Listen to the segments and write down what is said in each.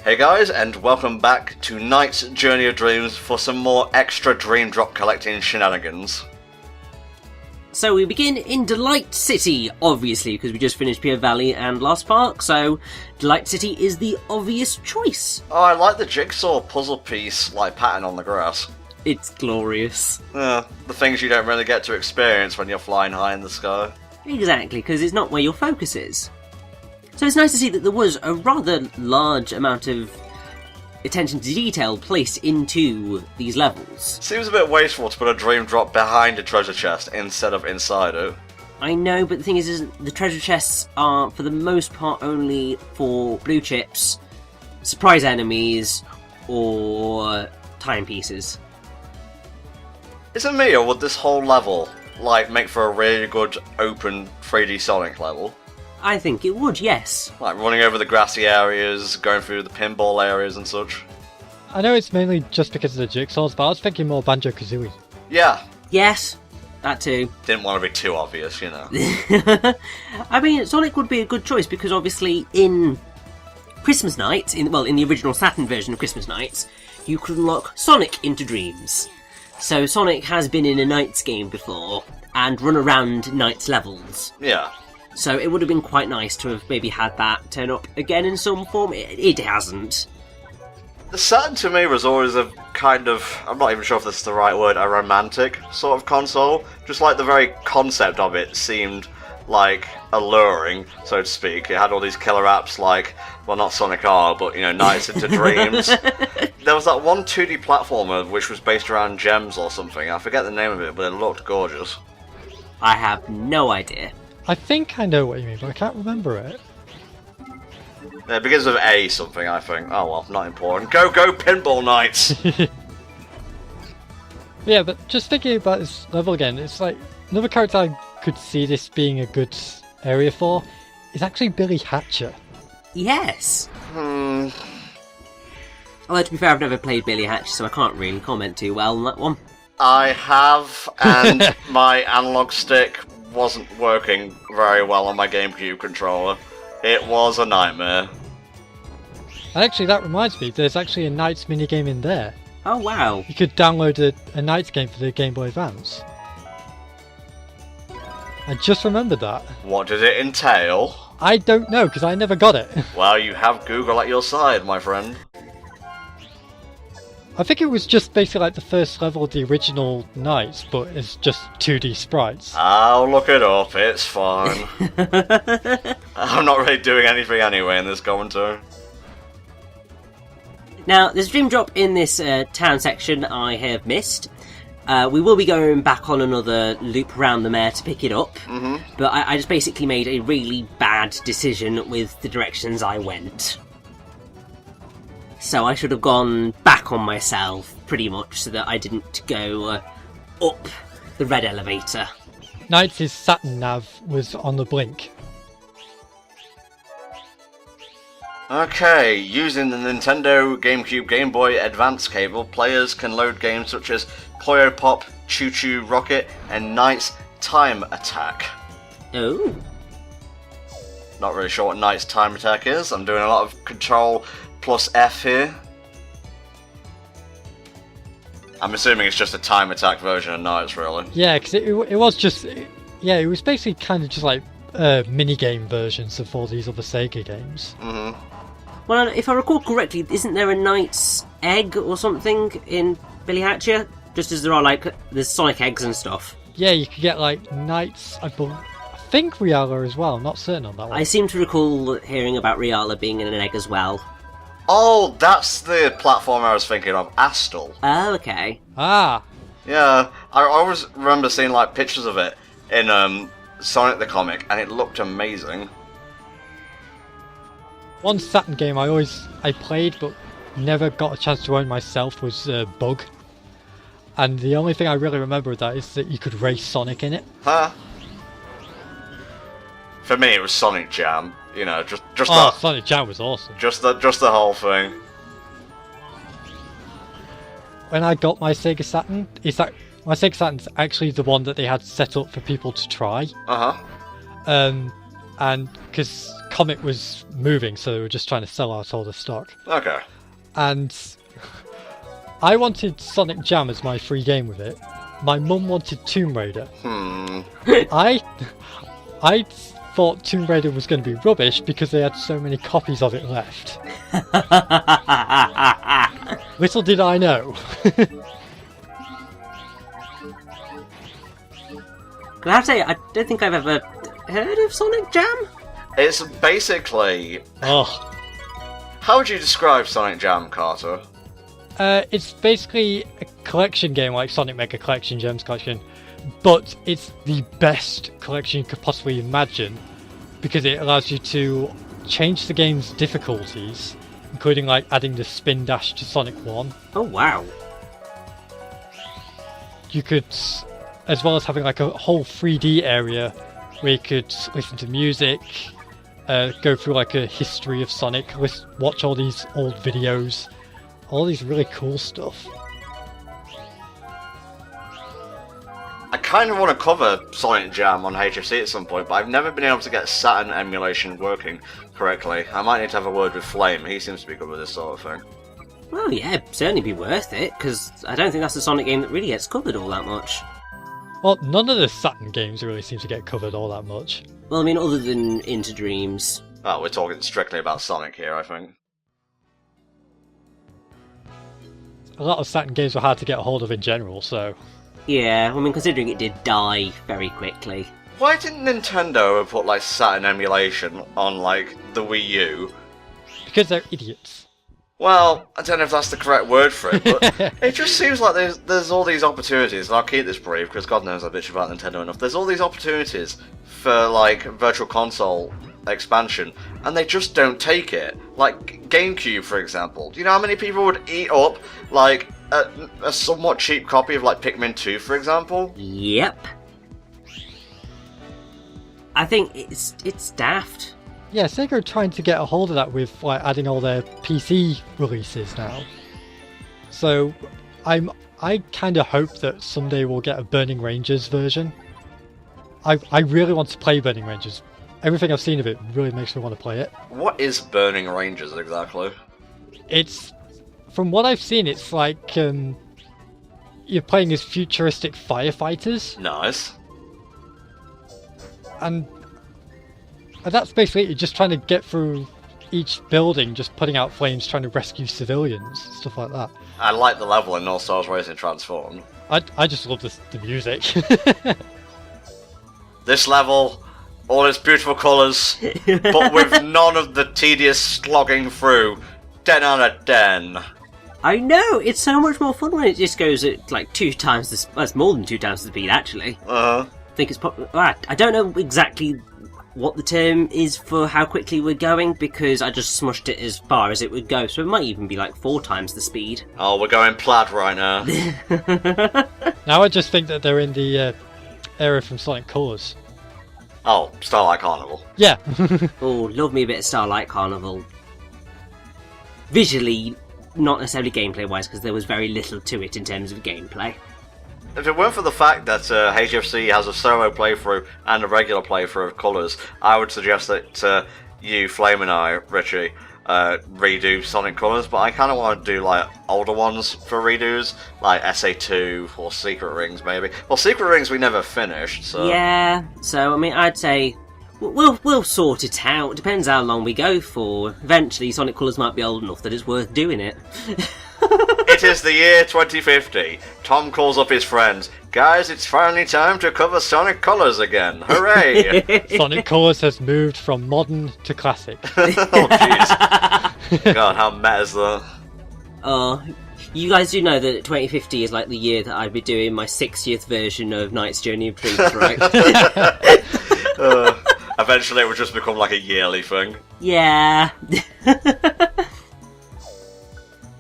Hey guys, and welcome back to Knight's Journey of Dreams for some more extra dream drop collecting shenanigans. So we begin in Delight City, obviously, because we just finished Pier Valley and Lost Park, so Delight City is the obvious choice. Oh, I like the jigsaw puzzle piece, pattern on the grass. It's glorious. The things you don't really get to experience when you're flying high in the sky. Exactly, because it's not where your focus is. So it's nice to see that there was a rather large amount of attention to detail placed into these levels. Seems a bit wasteful to put a dream drop behind a treasure chest instead of inside it. I know, but the thing is the treasure chests are, for the most part, only for blue chips, surprise enemies, or timepieces. Is it me, or would this whole level, make for a really good open 3D Sonic level? I think it would, yes. Running over the grassy areas, going through the pinball areas and such. I know it's mainly just because of the jigsaws, but I was thinking more Banjo-Kazooie. Yeah. Yes, that too. Didn't want to be too obvious, you know. I mean, Sonic would be a good choice because obviously in Christmas Night, in the original Saturn version of Christmas Nights, you could unlock Sonic into Dreams. So Sonic has been in a Knights game before and run around Knights levels. Yeah. So it would have been quite nice to have maybe had that turn up again in some form. It hasn't. The Saturn to me was always a kind of, I'm not even sure if this is the right word, a romantic sort of console. Just the very concept of it seemed alluring, so to speak. It had all these killer apps well, not Sonic R, but Nights into Dreams. There was that one 2D platformer which was based around gems or something. I forget the name of it, but it looked gorgeous. I have no idea. I think I know what you mean, but I can't remember it. Yeah, it begins with A something, I think. Oh well, not important. Go Pinball Knights! Yeah, but just thinking about this level again, it's another character I could see this being a good area for is actually Billy Hatcher. Yes. Although to be fair, I've never played Billy Hatcher, so I can't really comment too well on that one. I have, and my analog stick wasn't working very well on my GameCube controller. It was a nightmare. And actually, that reminds me, there's actually a Knights minigame in there. Oh wow. You could download a Knights game for the Game Boy Advance. I just remembered that. What did it entail? I don't know, because I never got it. Well, you have Google at your side, my friend. I think it was just basically the first level of the original Knights, but it's just 2D sprites. I'll look it up, it's fine. I'm not really doing anything anyway in this commentary. Now, there's a dream drop in this town section I have missed. We will be going back on another loop around the mare to pick it up, but I just basically made a really bad decision with the directions I went. So I should have gone back on myself, pretty much, so that I didn't go up the red elevator. Knights' Saturn nav was on the blink. Okay, using the Nintendo, GameCube, Game Boy Advance cable, players can load games such as Puyo Pop, Choo Choo Rocket, and Knight's Time Attack. Oh. Not really sure what Knight's Time Attack is. I'm doing a lot of Control plus F here. I'm assuming it's just a time attack version of Knights, really. Yeah, because it was just... Yeah, it was basically kind of just mini-game versions of all these other Sega games. Well, if I recall correctly, isn't there a Knight's egg or something in Billy Hatcher? Just as there are, there's Sonic eggs and stuff. Yeah, you could get, Knights... I think Riala as well, I'm not certain on that one. I seem to recall hearing about Riala being in an egg as well. Oh, that's the platform I was thinking of, Astal. Oh, okay. Ah! Yeah, I always remember seeing pictures of it in Sonic the Comic, and it looked amazing. One Saturn game I played but never got a chance to own myself was Bug. And the only thing I really remember of that is that you could race Sonic in it. Huh? For me, it was Sonic Jam. Just Sonic Jam was awesome. Just the whole thing. When I got my Sega Saturn, my Sega Saturn's actually the one that they had set up for people to try. And And because comic was moving, so they were just trying to sell out all the stock. Okay. And I wanted Sonic Jam as my free game with it. My mum wanted Tomb Raider. I thought Tomb Raider was going to be rubbish because they had so many copies of it left. Little did I know. I have to say, I don't think I've ever heard of Sonic Jam. It's basically... Oh. How would you describe Sonic Jam, Carter? It's basically a collection game like Sonic Mega Collection, Gems Collection, but it's the best collection you could possibly imagine because it allows you to change the game's difficulties, including like adding the spin dash to Sonic 1. Oh wow. You could, as well as having like a whole 3D area where you could listen to music, go through like a history of Sonic, watch all these old videos, all these really cool stuff. I kind of want to cover Sonic Jam on HFC at some point, but I've never been able to get Saturn emulation working correctly. I might need to have a word with Flame, he seems to be good with this sort of thing. Well, yeah, it'd certainly be worth it, because I don't think that's a Sonic game that really gets covered all that much. Well, none of the Saturn games really seem to get covered all that much. Well, I mean, other than Into Dreams. Oh, we're talking strictly about Sonic here, I think. A lot of Saturn games were hard to get a hold of in general, so... Yeah, I mean, considering it did die very quickly. Why didn't Nintendo put, like, Saturn emulation on, like, the Wii U? Because they're idiots. Well, I don't know if that's the correct word for it, but it just seems like there's all these opportunities, and I'll keep this brief, because God knows I bitch about Nintendo enough. There's all these opportunities for, like, Virtual Console expansion, and they just don't take it. Like, GameCube, for example. Do you know how many people would eat up, like, a somewhat cheap copy of, like, Pikmin 2, for example? Yep. I think it's daft. Yeah, Sega are trying to get a hold of that with like adding all their PC releases now. So I kind of hope that someday we'll get a Burning Rangers version. I really want to play Burning Rangers. Everything I've seen of it really makes me want to play it. What is Burning Rangers exactly? It's, from what I've seen, it's like you're playing as futuristic firefighters. Nice. And that's basically it. You're just trying to get through each building, just putting out flames, trying to rescue civilians, stuff like that. I like the level in All Stars Racing Transformed. I just love the music. This level, all its beautiful colours, but with none of the tedious slogging through. 10 out of 10. I know, it's so much more fun when it just goes at like 2 times the well, it's more than 2 times the speed actually. Uh-huh. I think it's I don't know exactly what the term is for how quickly we're going, because I just smushed it as far as it would go, so it might even be like 4 times the speed. Oh, we're going plaid right now. Now I just think that they're in the area from Sonic Colors. Oh, Starlight Carnival. Yeah. Oh, love me a bit of Starlight Carnival. Visually, not necessarily gameplay-wise, because there was very little to it in terms of gameplay. If it weren't for the fact that HFC has a solo playthrough and a regular playthrough of Colours, I would suggest that you, Flame and I, Richie, redo Sonic Colours, but I kind of want to do like older ones for redos, like SA2 or Secret Rings maybe. Well, Secret Rings we never finished, so... Yeah, so I mean, I'd say we'll sort it out. Depends how long we go for. Eventually, Sonic Colours might be old enough that it's worth doing it. It is the year 2050. Tom calls up his friends. Guys, it's finally time to cover Sonic Colors again. Hooray! Sonic Colors has moved from modern to classic. Oh, jeez. God, how meta is that? Oh, you guys do know that 2050 is like the year that I'd be doing my 60th version of Knight's Journey of Dreams, right? Eventually it would just become like a yearly thing. Yeah.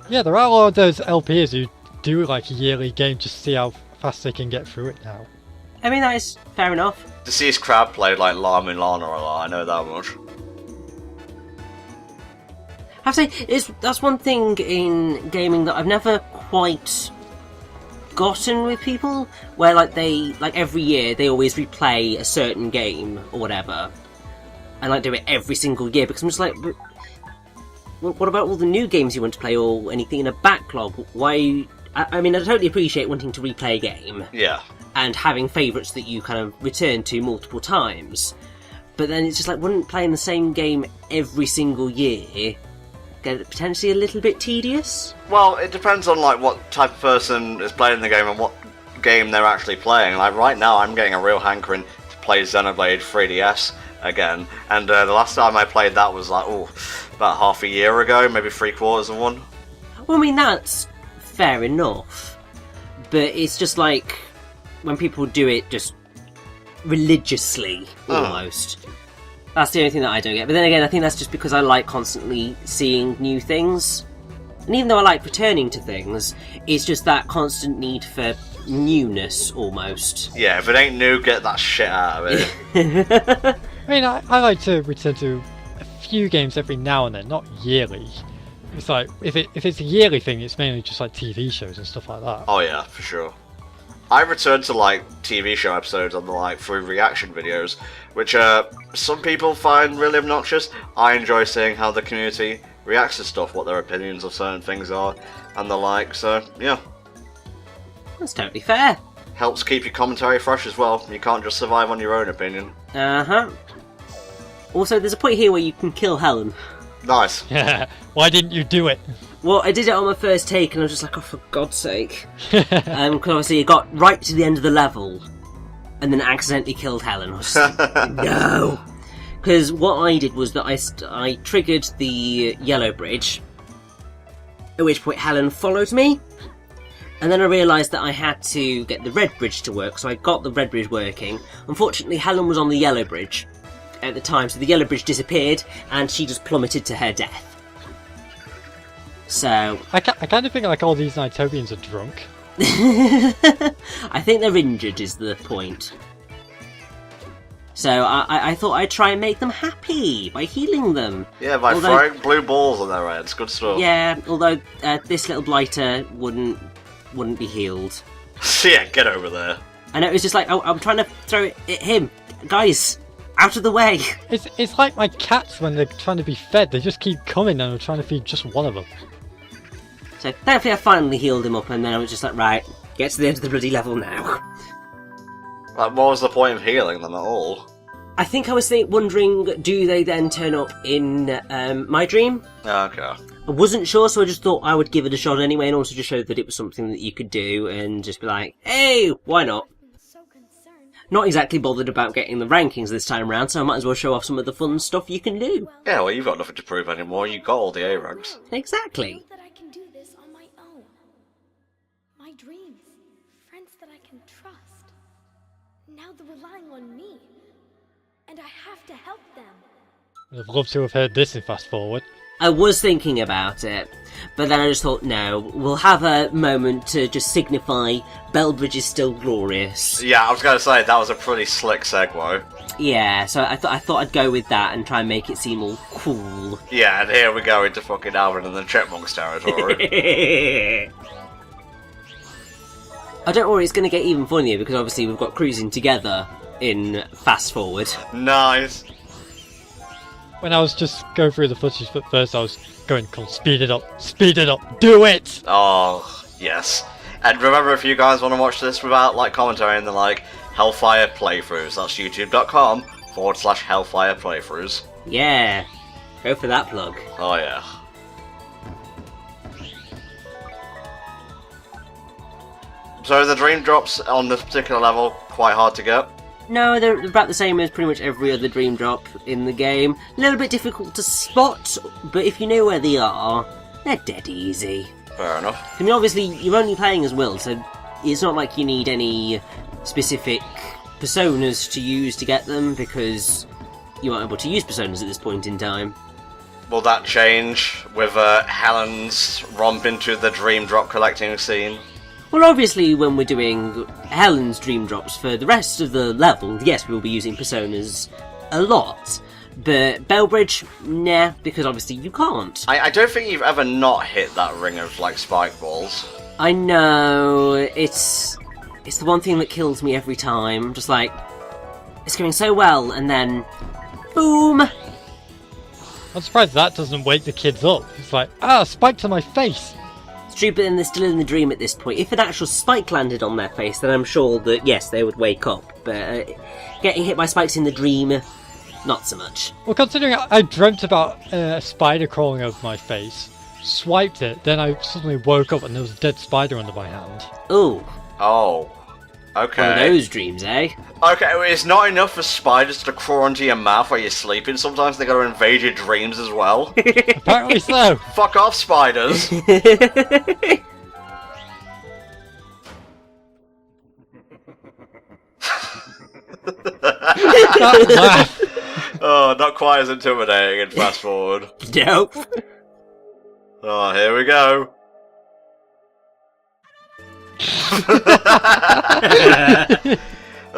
Yeah, there are a lot of those LPs who do like a yearly game just to see how fast they can get through it now. I mean, that is fair enough. Deceased Crab played like Llama and Lana a lot, I know that much. I have to say, that's one thing in gaming that I've never quite gotten with people, where like every year they always replay a certain game or whatever. and like do it every single year, because I'm just like, what about all the new games you want to play or anything in a backlog? Why? I mean, I totally appreciate wanting to replay a game. Yeah. And having favourites that you kind of return to multiple times. But then it's just like, wouldn't playing the same game every single year get potentially a little bit tedious? Well, it depends on like what type of person is playing the game and what game they're actually playing. Like right now, I'm getting a real hankering to play Xenoblade 3DS again, and the last time I played that was like about half a year ago, maybe 3/4 of one. Well, I mean, that's fair enough, but it's just like when people do it just religiously, almost. That's the only thing that I don't get. But then again, I think that's just because I like constantly seeing new things. And even though I like returning to things, it's just that constant need for newness, almost. Yeah, if it ain't new, get that shit out of it. I mean, I like to return to a few games every now and then, not yearly. It's like, if it's a yearly thing, it's mainly just like TV shows and stuff like that. Oh yeah, for sure. I return to like TV show episodes on the like through reaction videos, which some people find really obnoxious. I enjoy seeing how the community reacts to stuff, what their opinions of certain things are, and the like. So yeah, That's totally fair. helps keep your commentary fresh as well. You can't just survive on your own opinion. Uh-huh. Also, there's a point here where you can kill Helen. Nice. Yeah, why didn't you do it? Well, I did it on my first take, and I was just like, oh, for God's sake. Because obviously it got right to the end of the level, and then accidentally killed Helen. I was just like, no! Because what I did was that I triggered the yellow bridge, at which point Helen followed me, and then I realised that I had to get the red bridge to work, so I got the red bridge working. Unfortunately, Helen was on the yellow bridge at the time, so the yellow bridge disappeared, and she just plummeted to her death. So I kind of think like all these NiGHTians are drunk. I think they're injured is the point. So I thought I'd try and make them happy by healing them. Yeah, by throwing blue balls on their heads. Good stuff. Yeah, although this little blighter wouldn't be healed. Yeah, get over there. And it was just like, I'm trying to throw it at him. Guys, out of the way. It's like my cats when they're trying to be fed. They just keep coming and I'm trying to feed just one of them. So thankfully I finally healed him up, and then I was just like, right, get to the end of the bloody level now. Like, what was the point of healing them at all? I think I was wondering, do they then turn up in my dream? Okay. I wasn't sure, so I just thought I would give it a shot anyway, and also just show that it was something that you could do, and just be like, hey, why not? Not exactly bothered about getting the rankings this time around, so I might as well show off some of the fun stuff you can do. Yeah, well, you've got nothing to prove anymore. You got all the A ranks. Exactly. That I can do this on my own. My dreams, friends that I can trust. Now they're relying on me, and I have to help them. I'd love to have heard this in Fast Forward. I was thinking about it, but then I just thought, no, we'll have a moment to just signify Bellbridge is still glorious. Yeah, I was going to say, that was a pretty slick segue. Yeah, so I thought I'd go with that and try and make it seem all cool. Yeah, and here we go into fucking Alvin and the Chipmunks territory. Oh, don't worry, it's going to get even funnier, because obviously we've got cruising together in Fast Forward. Nice. When I was just going through the footage at first, I was going, "Come, speed it up, do it!" Oh, yes. And remember, if you guys want to watch this without, like, commentary and the, like, Hellfire playthroughs, that's youtube.com/Hellfire playthroughs. Yeah, go for that plug. Oh, yeah. So the dream drops on this particular level quite hard to get? No, they're about the same as pretty much every other dream drop in the game. A little bit difficult to spot, but if you know where they are, they're dead easy. Fair enough. I mean, obviously, you're only playing as Will, so it's not like you need any specific personas to use to get them, because you aren't able to use personas at this point in time. Will that change with Helen's romp into the dream drop collecting scene? Well, obviously, when we're doing Helen's dream drops for the rest of the level, yes, we will be using personas a lot. But Bellbridge, nah, because obviously you can't. I don't think you've ever not hit that ring of, like, spike balls. I know, it's the one thing that kills me every time. Just like, it's going so well, and then Boom! I'm surprised that doesn't wake the kids up. It's like, spike to my face. It's true, but then they're still in the dream at this point. If an actual spike landed on their face, then I'm sure that, yes, they would wake up. But getting hit by spikes in the dream, not so much. Well, considering I dreamt about a spider crawling over my face, swiped it, then I suddenly woke up and there was a dead spider under my hand. Ooh. Oh. Okay. One of those dreams, eh? Okay, well, it's not enough for spiders to crawl into your mouth while you're sleeping. Sometimes they gotta invade your dreams as well. Apparently so. Fuck off, spiders. That laugh. Oh, not quite as intimidating in Fast Forward. Nope. Oh, here we go.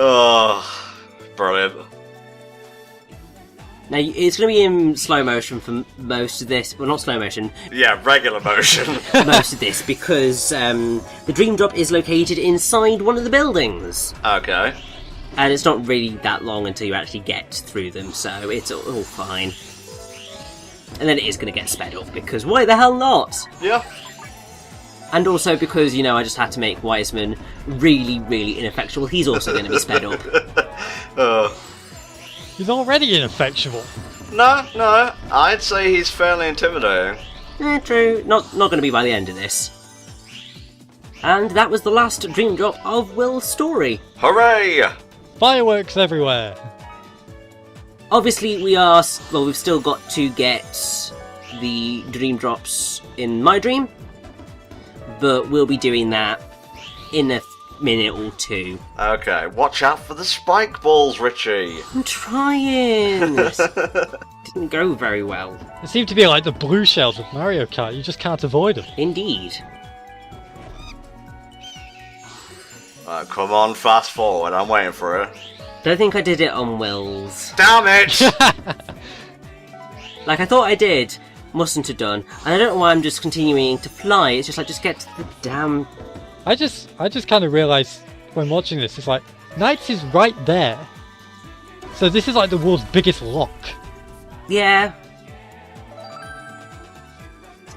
Oh, brilliant. Now, it's going to be in slow motion for most of this. Well, not slow motion. Yeah, regular motion. Most of this, because the dream drop is located inside one of the buildings. Okay. And it's not really that long until you actually get through them, so it's all fine. And then it is going to get sped up, because why the hell not? Yeah. And also because, you know, I just had to make Wiseman really, really ineffectual. He's also going to be sped up. He's already ineffectual. No, I'd say he's fairly intimidating. True. Not going to be by the end of this. And that was the last dream drop of Will's story. Hooray! Fireworks everywhere. Obviously, we've still got to get the dream drops in my dream, but we'll be doing that in a minute or two. Okay, watch out for the spike balls, Richie. I'm trying. Didn't go very well. They seem to be like the blue shells of Mario Kart. You just can't avoid them. Indeed. Come on, Fast Forward. I'm waiting for it. Don't think I did it on Will's. Damn it! Like, I thought I did. Mustn't have done. And I don't know why I'm just continuing to fly. It's just like, just get to the damn... I just kind of realised when watching this, it's like, NiGHTS is right there. So this is like the world's biggest lock. Yeah.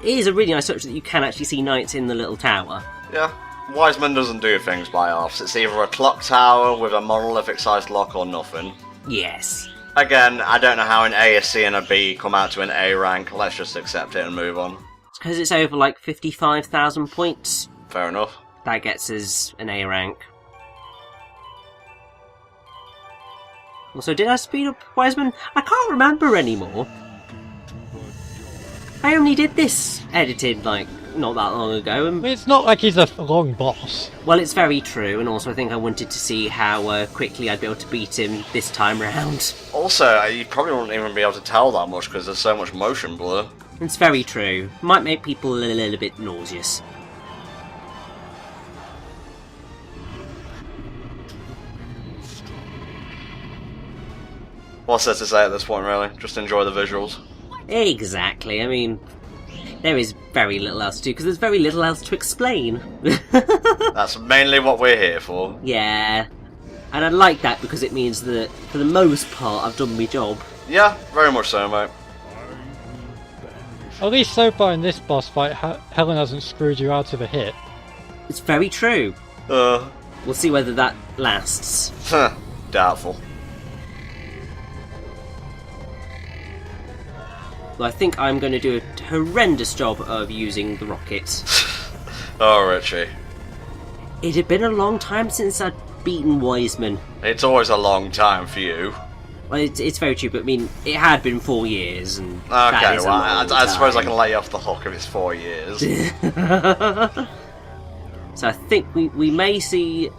It is a really nice touch that you can actually see knights in the little tower. Yeah. Wiseman doesn't do things by halves. It's either a clock tower with a monolithic-sized lock or nothing. Yes. Again, I don't know how an A, a C, and a B come out to an A rank. Let's just accept it and move on. It's because it's over like 55,000 points. Fair enough. That gets us an A rank. Also, did I speed up Wiseman? I can't remember anymore. I only did this edited, like, not that long ago. I mean, it's not like he's a long boss. Well, it's very true, and also I think I wanted to see how quickly I'd be able to beat him this time round. Also, you probably wouldn't even be able to tell that much because there's so much motion blur. It's very true. Might make people a little bit nauseous. What's there to say at this point, really? Just enjoy the visuals. Exactly. I mean, there is very little else to do, because there's very little else to explain. That's mainly what we're here for. Yeah. And I like that because it means that, for the most part, I've done my job. Yeah, very much so, mate. At least so far in this boss fight, Helen hasn't screwed you out of a hit. It's very true. We'll see whether that lasts. Doubtful. Well, I think I'm going to do a horrendous job of using the rockets. Oh, Richie. It had been a long time since I'd beaten Wiseman. It's always a long time for you. Well, it's very true, but I mean, it had been 4 years, and that Okay, is a well, long I suppose I time. can let you off the hook if it's 4 years. So I think we may see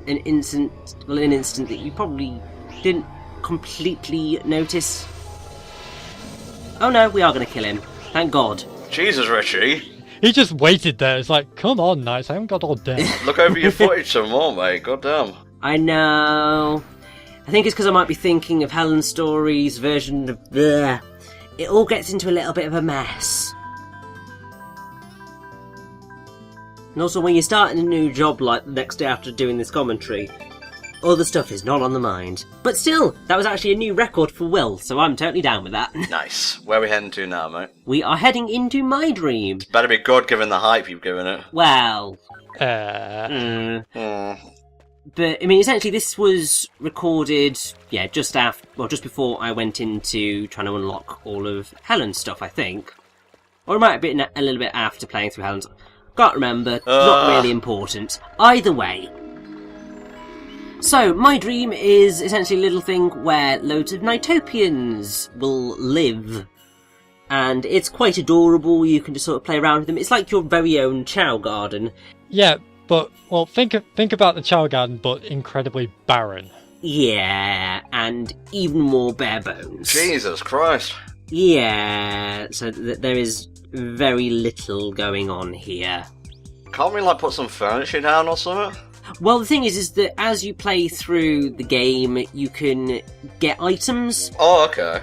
an instant that you probably didn't completely notice. Oh no, we are going to kill him. Thank God. Jesus, Richie. He just waited there. It's like, come on, NiGHTS, I haven't got all day. Look over your footage some more, mate. God damn. I know. I think it's because I might be thinking of Helen Story's version of bleh. It all gets into a little bit of a mess. And also, when you're starting a new job like the next day after doing this commentary, Other stuff is not on the mind. But still, that was actually a new record for Will, so I'm totally down with that. Nice. Where are we heading to now, mate? We are heading into my dream. Better be good given the hype you've given it. Well... But, I mean, essentially this was recorded, just before I went into trying to unlock all of Helen's stuff, I think. Or it might have been a little bit after playing through Helen's. Can't remember. Not really important. Either way. So, my dream is essentially a little thing where loads of NiGHTPians will live. And it's quite adorable, you can just sort of play around with them. It's like your very own Chow Garden. Yeah, but, well, think about the Chow Garden, but incredibly barren. Yeah, and even more bare bones. Jesus Christ. Yeah, so there is very little going on here. Can't we, like, put some furniture down or something? Well, the thing is that as you play through the game, you can get items. Oh, okay.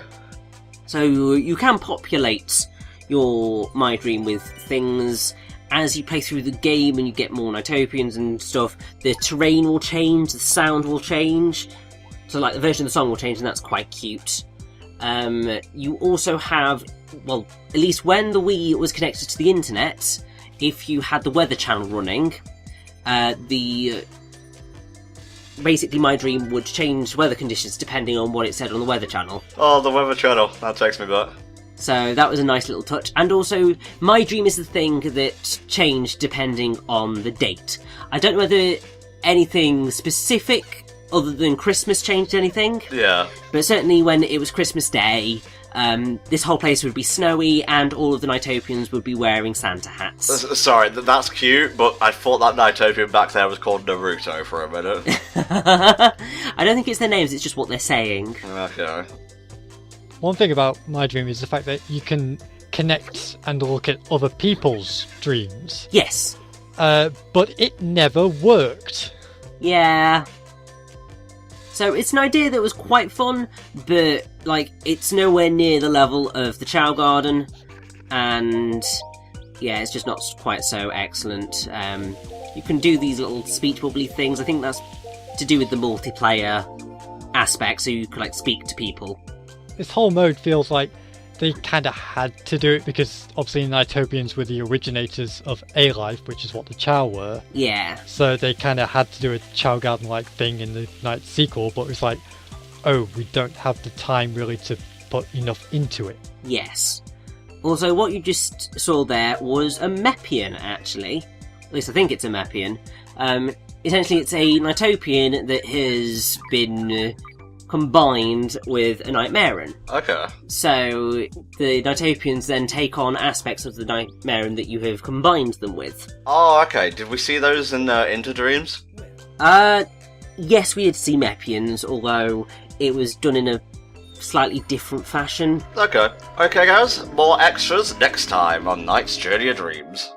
So you can populate your My Dream with things. As you play through the game and you get more NiGHTPians and stuff, the terrain will change, the sound will change. So, like, the version of the song will change, and that's quite cute. You also have, well, at least when the Wii was connected to the internet, if you had the Weather Channel running, basically My Dream would change weather conditions depending on what it said on the Weather Channel. Oh, the Weather Channel. That takes me back. So that was a nice little touch. And also, My Dream is the thing that changed depending on the date. I don't know whether anything specific other than Christmas changed anything. Yeah. But certainly when it was Christmas Day, this whole place would be snowy and all of the NiGHTPians would be wearing Santa hats. Sorry, that's cute, but I thought that NiGHTPian back there was called Naruto for a minute. I don't think it's their names, it's just what they're saying. Okay. One thing about My Dream is the fact that you can connect and look at other people's dreams. Yes. But it never worked. Yeah. So it's an idea that was quite fun, but, like, it's nowhere near the level of the Chow Garden, and, yeah, it's just not quite so excellent. You can do these little speech bubbly things. I think that's to do with the multiplayer aspect, so you could, like, speak to people. This whole mode feels like they kind of had to do it because obviously NiGHTPians were the originators of A-Life, which is what the Chow were. Yeah. So they kind of had to do a Chow Garden-like thing in the Night sequel, but it's like, oh, we don't have the time really to put enough into it. Yes. Also, what you just saw there was a Mepian, actually. At least I think it's a Mepian. Essentially, it's a NiGHTPian that has been combined with a Nightmarean. Okay. So the NiGHTPians then take on aspects of the Nightmarean that you have combined them with. Oh, okay. Did we see those in Interdreams? Yes, we did see Mepians, although it was done in a slightly different fashion. Okay. Okay, guys. More extras next time on Night's Journey of Dreams.